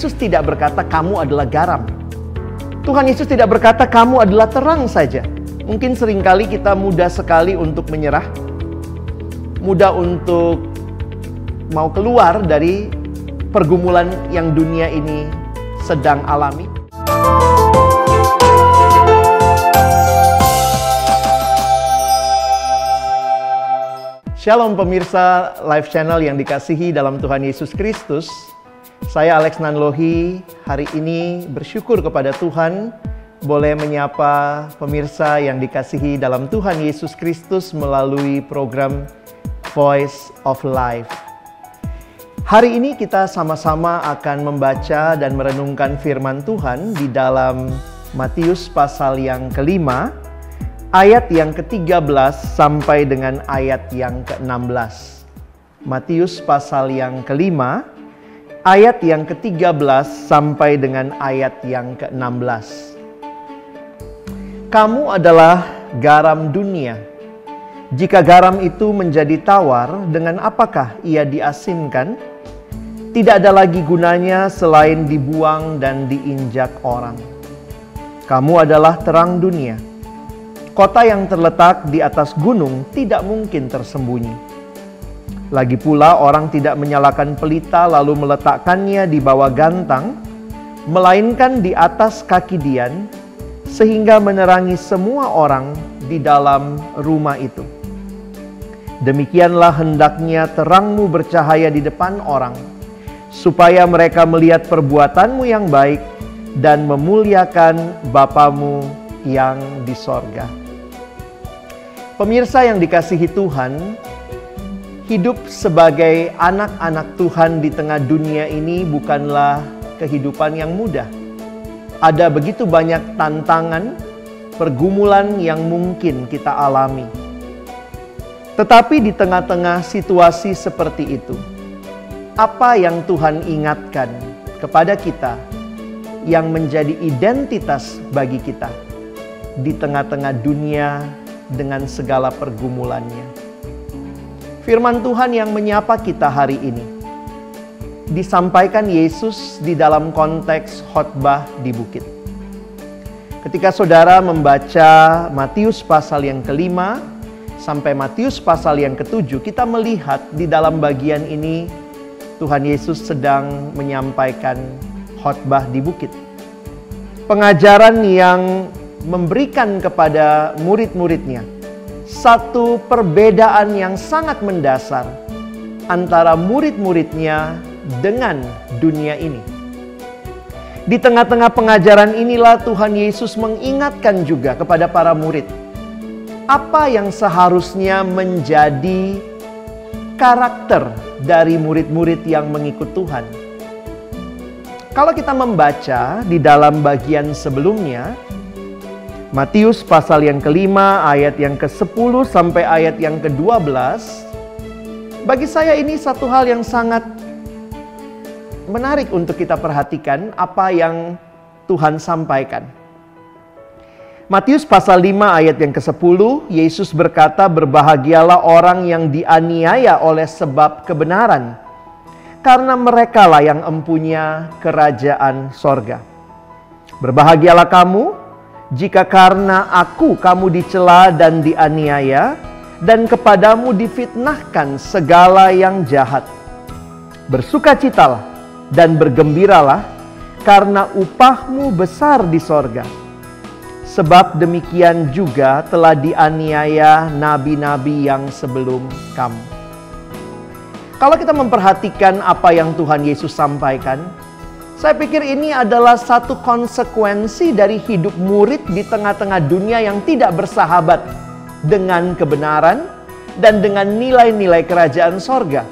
Yesus tidak berkata kamu adalah garam. Tuhan Yesus tidak berkata kamu adalah terang saja. Mungkin seringkali kita mudah sekali untuk menyerah, mudah untuk mau keluar dari pergumulan yang dunia ini sedang alami. Shalom pemirsa Live Channel yang dikasihi dalam Tuhan Yesus Kristus. Saya Alex Nanlohi, hari ini bersyukur kepada Tuhan boleh menyapa pemirsa yang dikasihi dalam Tuhan Yesus Kristus melalui program Voice of Life. Hari ini kita sama-sama akan membaca dan merenungkan firman Tuhan di dalam Matius pasal yang kelima, ayat yang ke-13 sampai dengan ayat yang ke-16. Matius pasal yang kelima, ayat yang ke-13 sampai dengan ayat yang ke-16. Kamu adalah garam dunia. Jika garam itu menjadi tawar, dengan apakah ia diasinkan? Tidak ada lagi gunanya selain dibuang dan diinjak orang. Kamu adalah terang dunia. Kota yang terletak di atas gunung tidak mungkin tersembunyi. Lagi pula orang tidak menyalakan pelita lalu meletakkannya di bawah gantang, melainkan di atas kaki dian, sehingga menerangi semua orang di dalam rumah itu. Demikianlah hendaknya terangmu bercahaya di depan orang, supaya mereka melihat perbuatanmu yang baik dan memuliakan Bapamu yang di sorga. Pemirsa yang dikasihi Tuhan, hidup sebagai anak-anak Tuhan di tengah dunia ini bukanlah kehidupan yang mudah. Ada begitu banyak tantangan, pergumulan yang mungkin kita alami. Tetapi di tengah-tengah situasi seperti itu, apa yang Tuhan ingatkan kepada kita yang menjadi identitas bagi kita di tengah-tengah dunia dengan segala pergumulannya? Firman Tuhan yang menyapa kita hari ini disampaikan Yesus di dalam konteks khotbah di bukit. Ketika saudara membaca Matius pasal yang kelima sampai Matius pasal yang ketujuh, kita melihat di dalam bagian ini Tuhan Yesus sedang menyampaikan khotbah di bukit. Pengajaran yang memberikan kepada murid-muridnya satu perbedaan yang sangat mendasar antara murid-muridnya dengan dunia ini. Di tengah-tengah pengajaran inilah Tuhan Yesus mengingatkan juga kepada para murid apa yang seharusnya menjadi karakter dari murid-murid yang mengikut Tuhan. Kalau kita membaca di dalam bagian sebelumnya, Matius pasal yang kelima, ayat yang ke-10 sampai ayat yang ke-12. Bagi saya ini satu hal yang sangat menarik untuk kita perhatikan apa yang Tuhan sampaikan. Matius pasal 5 ayat yang ke-10, Yesus berkata, "Berbahagialah orang yang dianiaya oleh sebab kebenaran, karena merekalah yang empunya kerajaan sorga. Berbahagialah kamu jika karena aku kamu dicela dan dianiaya, dan kepadamu difitnahkan segala yang jahat. Bersukacitalah dan bergembiralah, karena upahmu besar di sorga. Sebab demikian juga telah dianiaya nabi-nabi yang sebelum kamu." Kalau kita memperhatikan apa yang Tuhan Yesus sampaikan, saya pikir ini adalah satu konsekuensi dari hidup murid di tengah-tengah dunia yang tidak bersahabat dengan kebenaran dan dengan nilai-nilai kerajaan sorga.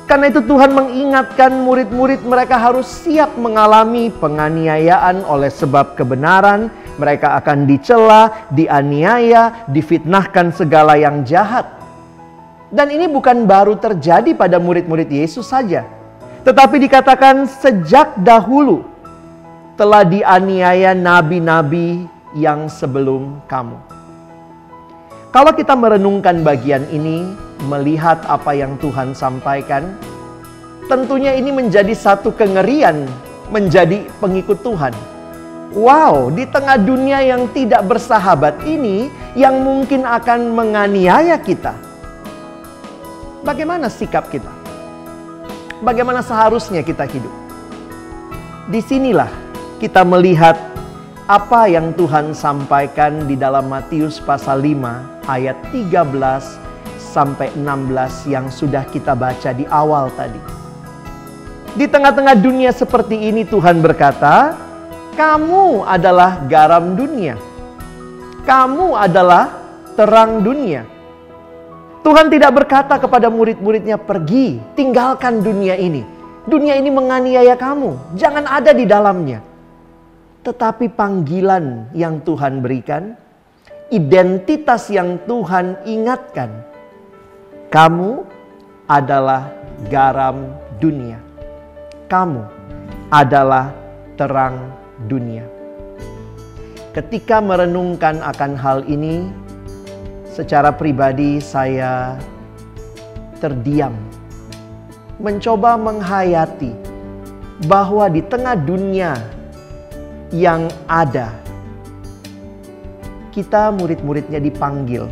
Karena itu Tuhan mengingatkan murid-murid mereka harus siap mengalami penganiayaan oleh sebab kebenaran. Mereka akan dicela, dianiaya, difitnahkan segala yang jahat. Dan ini bukan baru terjadi pada murid-murid Yesus saja. Tetapi dikatakan sejak dahulu telah dianiaya nabi-nabi yang sebelum kamu. Kalau kita merenungkan bagian ini, melihat apa yang Tuhan sampaikan, tentunya ini menjadi satu kengerian menjadi pengikut Tuhan. Wow, di tengah dunia yang tidak bersahabat ini, yang mungkin akan menganiaya kita, bagaimana sikap kita? Bagaimana seharusnya kita hidup? Disinilah kita melihat apa yang Tuhan sampaikan di dalam Matius pasal 5 ayat 13 sampai 16 yang sudah kita baca di awal tadi. Di tengah-tengah dunia seperti ini Tuhan berkata, kamu adalah garam dunia. Kamu adalah terang dunia. Tuhan tidak berkata kepada murid-muridnya, pergi, tinggalkan dunia ini. Dunia ini menganiaya kamu, jangan ada di dalamnya. Tetapi panggilan yang Tuhan berikan, identitas yang Tuhan ingatkan, kamu adalah garam dunia. Kamu adalah terang dunia. Ketika merenungkan akan hal ini, secara pribadi saya terdiam, mencoba menghayati bahwa di tengah dunia yang ada, kita murid-muridnya dipanggil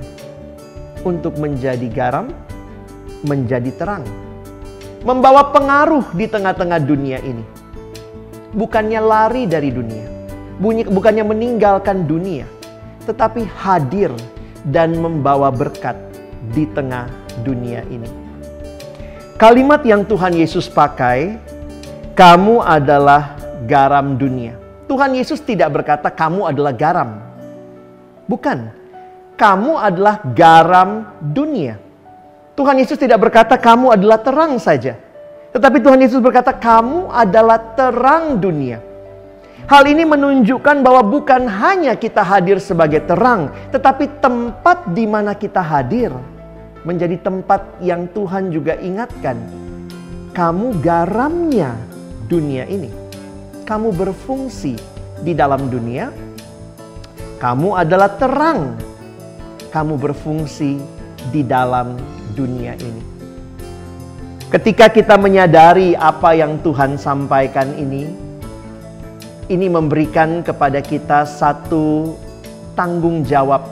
untuk menjadi garam, menjadi terang, membawa pengaruh di tengah-tengah dunia ini. Bukannya lari dari dunia, bukannya meninggalkan dunia, tetapi hadir dan membawa berkat di tengah dunia ini. Kalimat yang Tuhan Yesus pakai, kamu adalah garam dunia. Tuhan Yesus tidak berkata kamu adalah garam. Bukan, kamu adalah garam dunia. Tuhan Yesus tidak berkata kamu adalah terang saja. Tetapi Tuhan Yesus berkata, kamu adalah terang dunia. Hal ini menunjukkan bahwa bukan hanya kita hadir sebagai terang, tetapi tempat di mana kita hadir menjadi tempat yang Tuhan juga ingatkan. Kamu garamnya dunia ini. Kamu berfungsi di dalam dunia. Kamu adalah terang. Kamu berfungsi di dalam dunia ini. Ketika kita menyadari apa yang Tuhan sampaikan ini memberikan kepada kita satu tanggung jawab,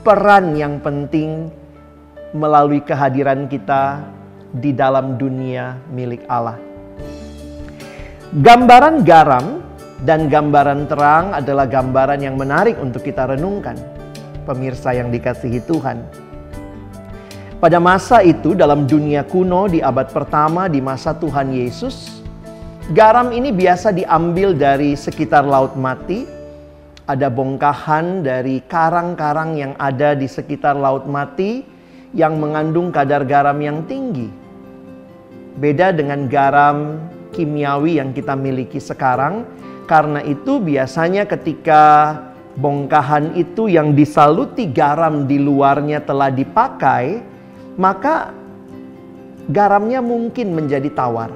peran yang penting melalui kehadiran kita di dalam dunia milik Allah. Gambaran garam dan gambaran terang adalah gambaran yang menarik untuk kita renungkan, pemirsa yang dikasihi Tuhan. Pada masa itu dalam dunia kuno di abad pertama di masa Tuhan Yesus, garam ini biasa diambil dari sekitar Laut Mati. Ada bongkahan dari karang-karang yang ada di sekitar Laut Mati yang mengandung kadar garam yang tinggi. Beda dengan garam kimiawi yang kita miliki sekarang. Karena itu biasanya ketika bongkahan itu yang disaluti garam di luarnya telah dipakai, maka garamnya mungkin menjadi tawar.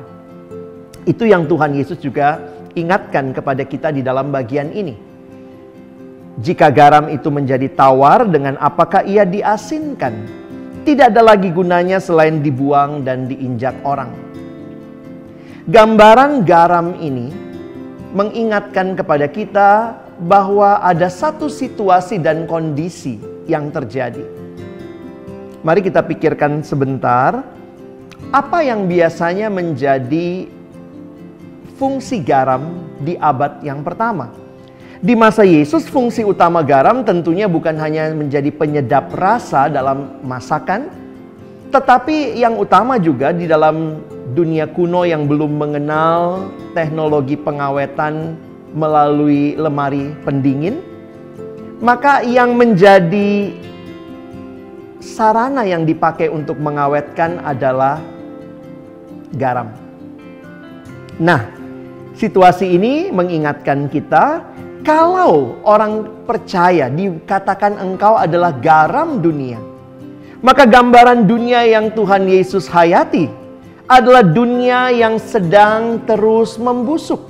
Itu yang Tuhan Yesus juga ingatkan kepada kita di dalam bagian ini. Jika garam itu menjadi tawar, dengan apakah ia diasinkan? Tidak ada lagi gunanya selain dibuang dan diinjak orang. Gambaran garam ini mengingatkan kepada kita bahwa ada satu situasi dan kondisi yang terjadi. Mari kita pikirkan sebentar, apa yang biasanya menjadi fungsi garam di abad yang pertama. Di masa Yesus, fungsi utama garam tentunya bukan hanya menjadi penyedap rasa dalam masakan, tetapi yang utama juga di dalam dunia kuno yang belum mengenal teknologi pengawetan melalui lemari pendingin, maka yang menjadi sarana yang dipakai untuk mengawetkan adalah garam. Nah, situasi ini mengingatkan kita, kalau orang percaya dikatakan engkau adalah garam dunia, maka gambaran dunia yang Tuhan Yesus hayati adalah dunia yang sedang terus membusuk.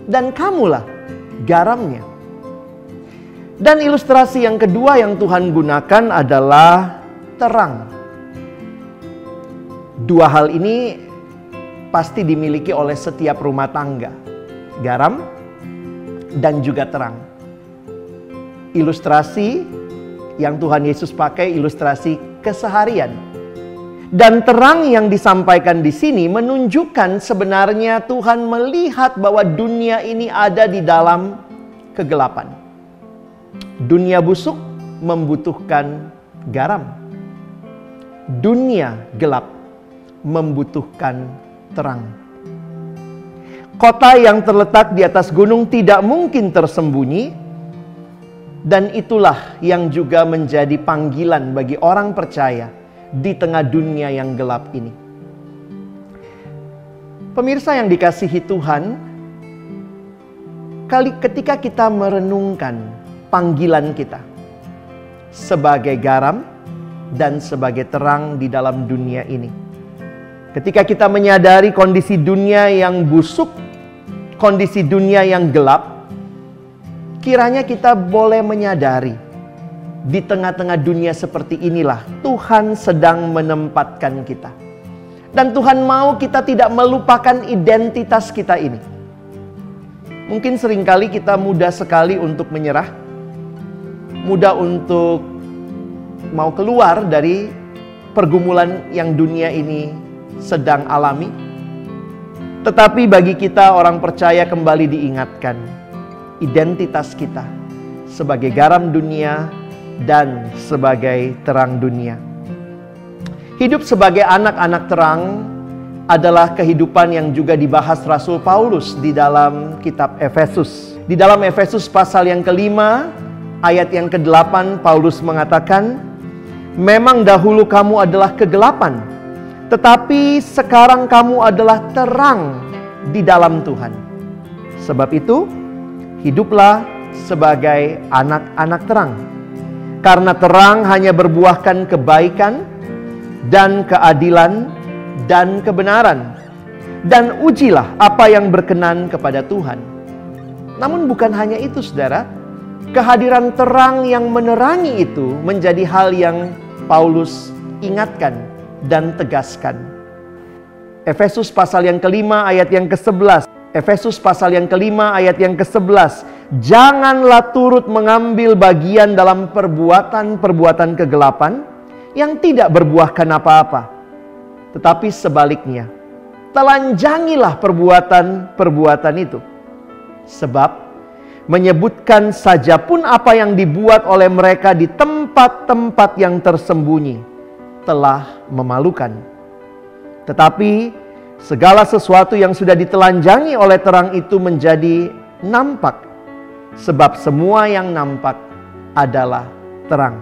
Dan kamulah garamnya. Dan ilustrasi yang kedua yang Tuhan gunakan adalah terang. Dua hal ini pasti dimiliki oleh setiap rumah tangga. garam dan juga terang. Ilustrasi yang Tuhan Yesus pakai ilustrasi keseharian. Dan terang yang disampaikan di sini menunjukkan sebenarnya Tuhan melihat bahwa dunia ini ada di dalam kegelapan. Dunia busuk membutuhkan garam. Dunia gelap membutuhkan terang. Kota yang terletak di atas gunung tidak mungkin tersembunyi, dan itulah yang juga menjadi panggilan bagi orang percaya di tengah dunia yang gelap ini. Pemirsa yang dikasihi Tuhan, ketika kita merenungkan panggilan kita sebagai garam dan sebagai terang di dalam dunia ini, ketika kita menyadari kondisi dunia yang busuk, kondisi dunia yang gelap, kiranya kita boleh menyadari di tengah-tengah dunia seperti inilah Tuhan sedang menempatkan kita. Dan Tuhan mau kita tidak melupakan identitas kita ini. Mungkin seringkali kita mudah sekali untuk menyerah, mudah untuk mau keluar dari pergumulan yang dunia ini sedang alami. Tetapi bagi kita orang percaya kembali diingatkan identitas kita sebagai garam dunia dan sebagai terang dunia. Hidup sebagai anak-anak terang adalah kehidupan yang juga dibahas Rasul Paulus di dalam kitab Efesus. Di dalam Efesus pasal yang kelima, ayat yang ke-8, Paulus mengatakan, "Memang dahulu kamu adalah kegelapan, tetapi sekarang kamu adalah terang di dalam Tuhan. Sebab itu, hiduplah sebagai anak-anak terang. Karena terang hanya berbuahkan kebaikan dan keadilan dan kebenaran. Dan ujilah apa yang berkenan kepada Tuhan." Namun bukan hanya itu, saudara. Kehadiran terang yang menerangi itu menjadi hal yang Paulus ingatkan dan tegaskan. Efesus pasal yang kelima ayat yang ke-11. Efesus pasal yang kelima ayat yang ke-11. "Janganlah turut mengambil bagian dalam perbuatan-perbuatan kegelapan yang tidak berbuahkan apa-apa. Tetapi sebaliknya, telanjangilah perbuatan-perbuatan itu. Sebab menyebutkan saja pun apa yang dibuat oleh mereka di tempat-tempat yang tersembunyi telah memalukan. Tetapi segala sesuatu yang sudah ditelanjangi oleh terang itu menjadi nampak, sebab semua yang nampak adalah terang."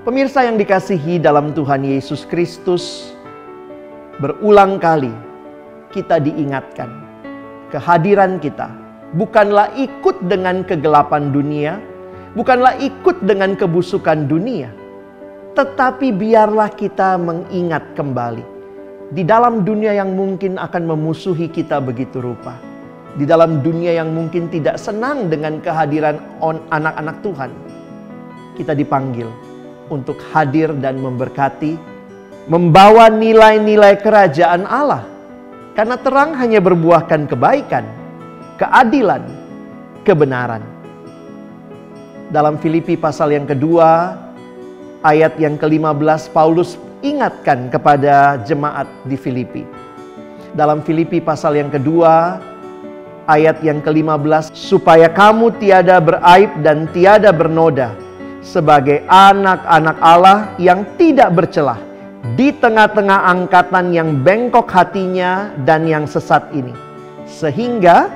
Pemirsa yang dikasihi dalam Tuhan Yesus Kristus, berulang kali kita diingatkan, kehadiran kita bukanlah ikut dengan kegelapan dunia, bukanlah ikut dengan kebusukan dunia, tetapi biarlah kita mengingat kembali di dalam dunia yang mungkin akan memusuhi kita begitu rupa, di dalam dunia yang mungkin tidak senang dengan kehadiran anak-anak Tuhan, kita dipanggil untuk hadir dan memberkati, membawa nilai-nilai kerajaan Allah. Karena terang hanya berbuahkan kebaikan, keadilan, kebenaran. Dalam Filipi pasal yang kedua, ayat yang ke-15, Paulus ingatkan kepada jemaat di Filipi. Dalam Filipi pasal yang kedua, ayat yang ke-15, "Supaya kamu tiada beraib dan tiada bernoda, sebagai anak-anak Allah yang tidak bercelah, di tengah-tengah angkatan yang bengkok hatinya dan yang sesat ini. Sehingga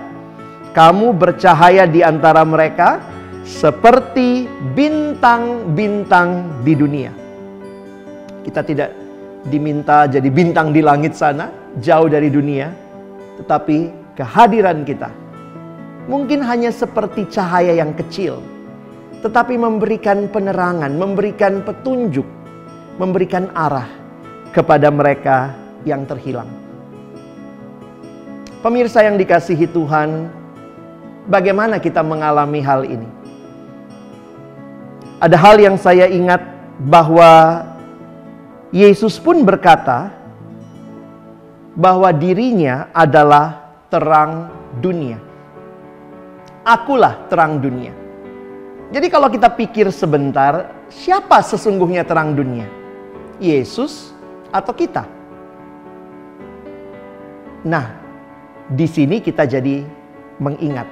kamu bercahaya di antara mereka seperti bintang-bintang di dunia." Kita tidak diminta jadi bintang di langit sana, jauh dari dunia. Tetapi kehadiran kita mungkin hanya seperti cahaya yang kecil, tetapi memberikan penerangan, memberikan petunjuk, memberikan arah kepada mereka yang terhilang. Pemirsa yang dikasihi Tuhan, bagaimana kita mengalami hal ini? Ada hal yang saya ingat bahwa Yesus pun berkata bahwa dirinya adalah terang dunia. Akulah terang dunia. Jadi kalau kita pikir sebentar, siapa sesungguhnya terang dunia? Yesus atau kita? Nah, di sini kita jadi mengingat.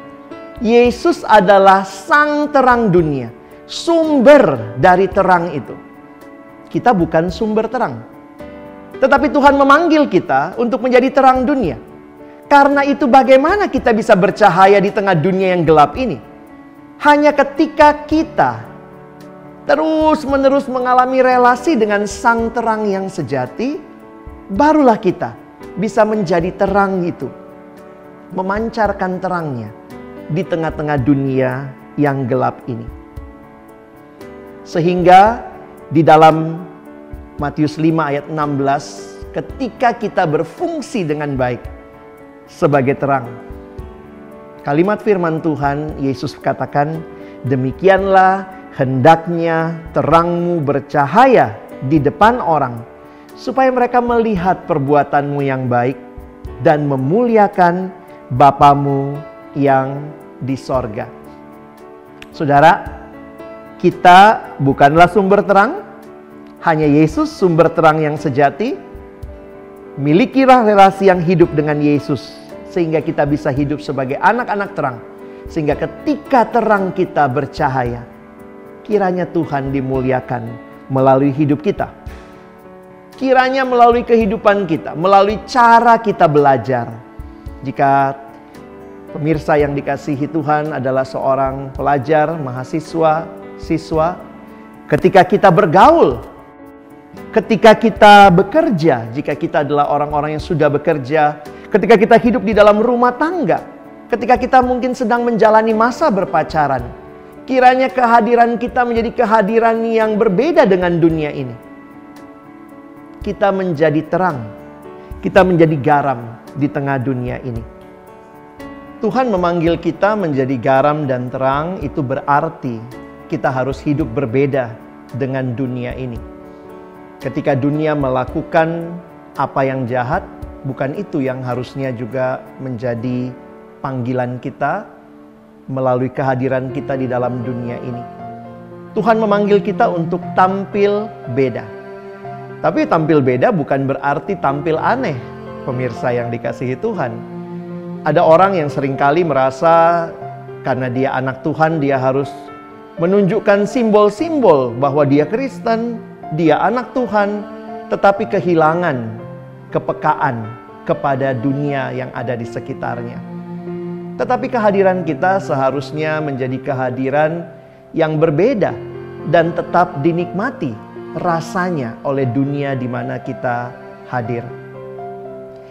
Yesus adalah sang terang dunia, sumber dari terang itu. Kita bukan sumber terang. Tetapi Tuhan memanggil kita untuk menjadi terang dunia. Karena itu bagaimana kita bisa bercahaya di tengah dunia yang gelap ini? Hanya ketika kita terus-menerus mengalami relasi dengan sang terang yang sejati, barulah kita bisa menjadi terang itu. Memancarkan terangnya di tengah-tengah dunia yang gelap ini. Sehingga di dalam Matius 5 ayat 16, ketika kita berfungsi dengan baik sebagai terang, kalimat firman Tuhan, Yesus katakan, demikianlah hendaknya terangmu bercahaya di depan orang, supaya mereka melihat perbuatanmu yang baik dan memuliakan Bapamu yang di sorga. Saudara, kita bukanlah sumber terang, hanya Yesus sumber terang yang sejati. Milikilah relasi yang hidup dengan Yesus, sehingga kita bisa hidup sebagai anak-anak terang. Sehingga ketika terang kita bercahaya, kiranya Tuhan dimuliakan melalui hidup kita. Kiranya melalui kehidupan kita, melalui cara kita belajar. Jika pemirsa yang dikasihi Tuhan adalah seorang pelajar, mahasiswa, siswa, ketika kita bergaul, ketika kita bekerja, jika kita adalah orang-orang yang sudah bekerja, ketika kita hidup di dalam rumah tangga, ketika kita mungkin sedang menjalani masa berpacaran, kiranya kehadiran kita menjadi kehadiran yang berbeda dengan dunia ini. Kita menjadi terang, kita menjadi garam di tengah dunia ini. Tuhan memanggil kita menjadi garam dan terang, itu berarti kita harus hidup berbeda dengan dunia ini. Ketika dunia melakukan apa yang jahat, bukan itu yang harusnya juga menjadi panggilan kita melalui kehadiran kita di dalam dunia ini. Tuhan memanggil kita untuk tampil beda. Tapi tampil beda bukan berarti tampil aneh, pemirsa yang dikasihi Tuhan. Ada orang yang seringkali merasa karena dia anak Tuhan, dia harus menunjukkan simbol-simbol bahwa dia Kristen, dia anak Tuhan, tetapi kehilangan kepekaan kepada dunia yang ada di sekitarnya. Tetapi kehadiran kita seharusnya menjadi kehadiran yang berbeda dan tetap dinikmati rasanya oleh dunia di mana kita hadir.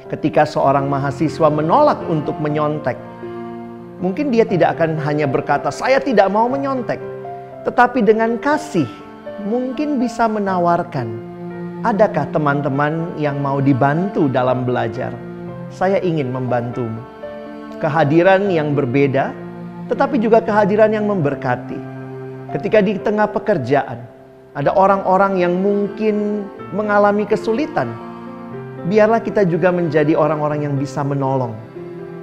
Ketika seorang mahasiswa menolak untuk menyontek, mungkin dia tidak akan hanya berkata, "Saya tidak mau menyontek." Tetapi dengan kasih, mungkin bisa menawarkan, "Adakah teman-teman yang mau dibantu dalam belajar? Saya ingin membantumu." Kehadiran yang berbeda, tetapi juga kehadiran yang memberkati. Ketika di tengah pekerjaan, ada orang-orang yang mungkin mengalami kesulitan, biarlah kita juga menjadi orang-orang yang bisa menolong,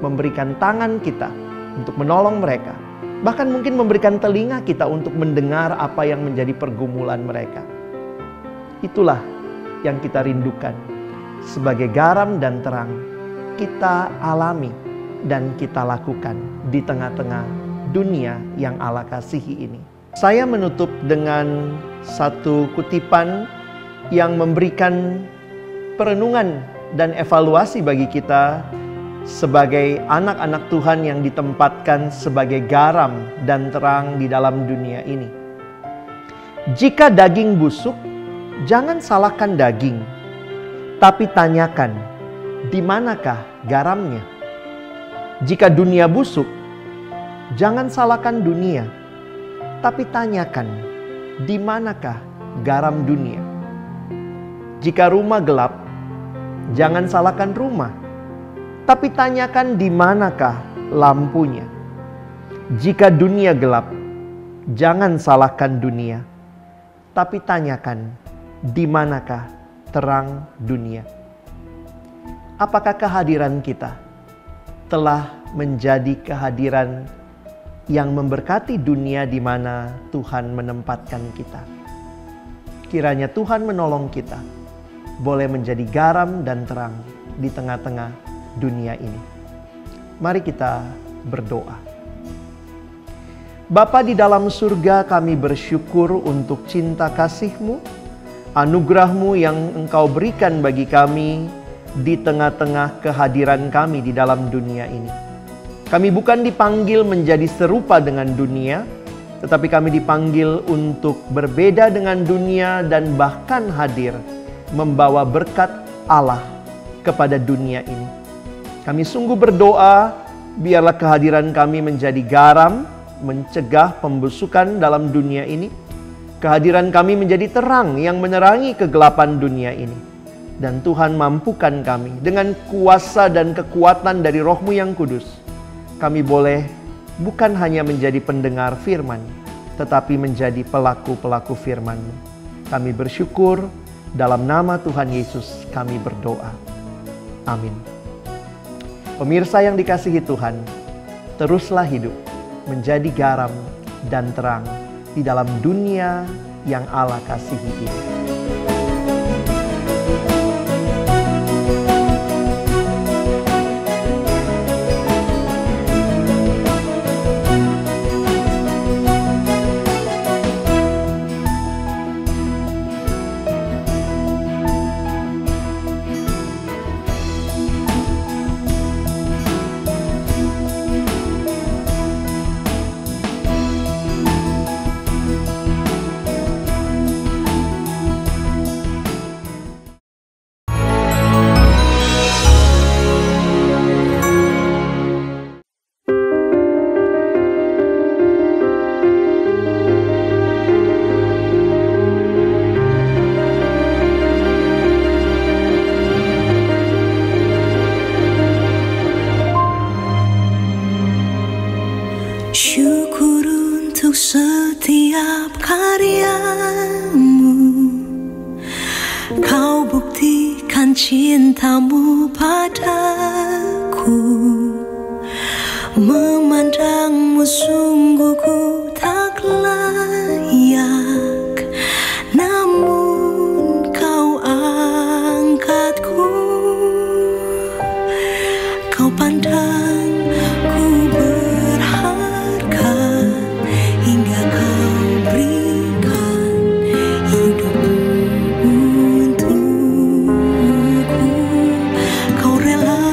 memberikan tangan kita untuk menolong mereka. Bahkan mungkin memberikan telinga kita untuk mendengar apa yang menjadi pergumulan mereka. Itulah yang kita rindukan. Sebagai garam dan terang, kita alami dan kita lakukan di tengah-tengah dunia yang Allah kasihi ini. Saya menutup dengan satu kutipan yang memberikan perenungan dan evaluasi bagi kita sebagai anak-anak Tuhan yang ditempatkan sebagai garam dan terang di dalam dunia ini. Jika daging busuk, jangan salahkan daging, tapi tanyakan, di manakah garamnya? Jika dunia busuk, jangan salahkan dunia, tapi tanyakan, di manakah garam dunia? Jika rumah gelap, jangan salahkan rumah, tapi tanyakan di manakah lampunya. Jika dunia gelap, jangan salahkan dunia, tapi tanyakan di manakah terang dunia. Apakah kehadiran kita telah menjadi kehadiran yang memberkati dunia di mana Tuhan menempatkan kita. Kiranya Tuhan menolong kita boleh menjadi garam dan terang di tengah-tengah dunia ini. Mari kita berdoa. Bapa di dalam surga, kami bersyukur untuk cinta kasih-Mu, anugerah-Mu yang Engkau berikan bagi kami di tengah-tengah kehadiran kami di dalam dunia ini. Kami bukan dipanggil menjadi serupa dengan dunia, tetapi kami dipanggil untuk berbeda dengan dunia dan bahkan hadir membawa berkat Allah kepada dunia ini. Kami sungguh berdoa, biarlah kehadiran kami menjadi garam, mencegah pembusukan dalam dunia ini. Kehadiran kami menjadi terang yang menerangi kegelapan dunia ini. Dan Tuhan mampukan kami dengan kuasa dan kekuatan dari Roh-Mu yang kudus. Kami boleh bukan hanya menjadi pendengar firman, tetapi menjadi pelaku-pelaku firman-Mu. Kami bersyukur, dalam nama Tuhan Yesus kami berdoa. Amin. Pemirsa yang dikasihi Tuhan, teruslah hidup menjadi garam dan terang di dalam dunia yang Allah kasihi ini. Syukur untuk setiap karyamu, Kau buktikan cintamu padaku. Memandangmu sungguh ku tak layak, namun Kau angkatku. Kau pandang ku berharga, hingga Kau berikan hidupmu untukku. Kau rela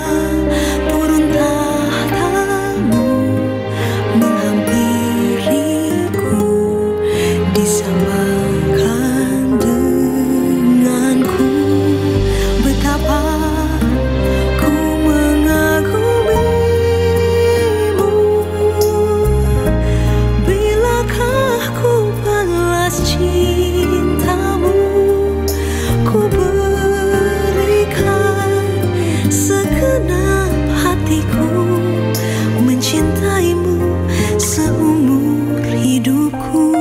turun tahtamu, menghampiriku, disamakan denganku. Betapa ku mengagumimu, bilakah ku balas cintamu. Ku berikan segenap hatiku, mencintaimu seumur hidupku.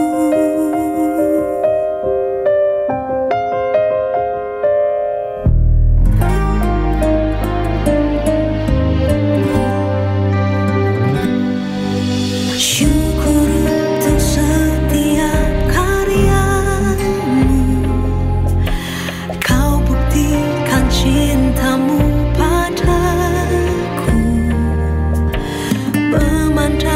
Syukur untuk setiap karyamu, Kau buktikan cintamu padaku. Memandang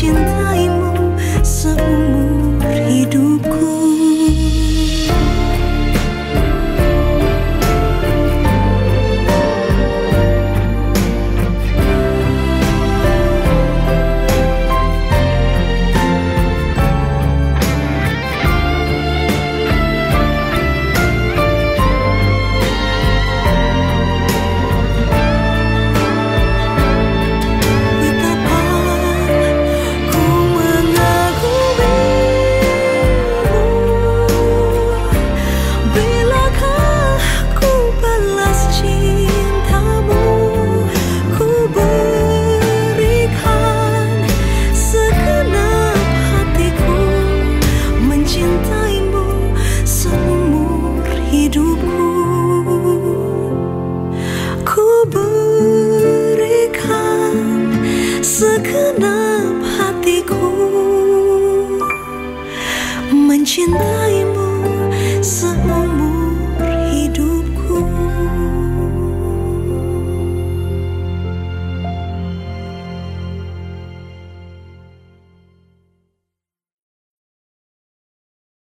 mencintaimu seumur hidupku. Segenap hatiku mencintaimu.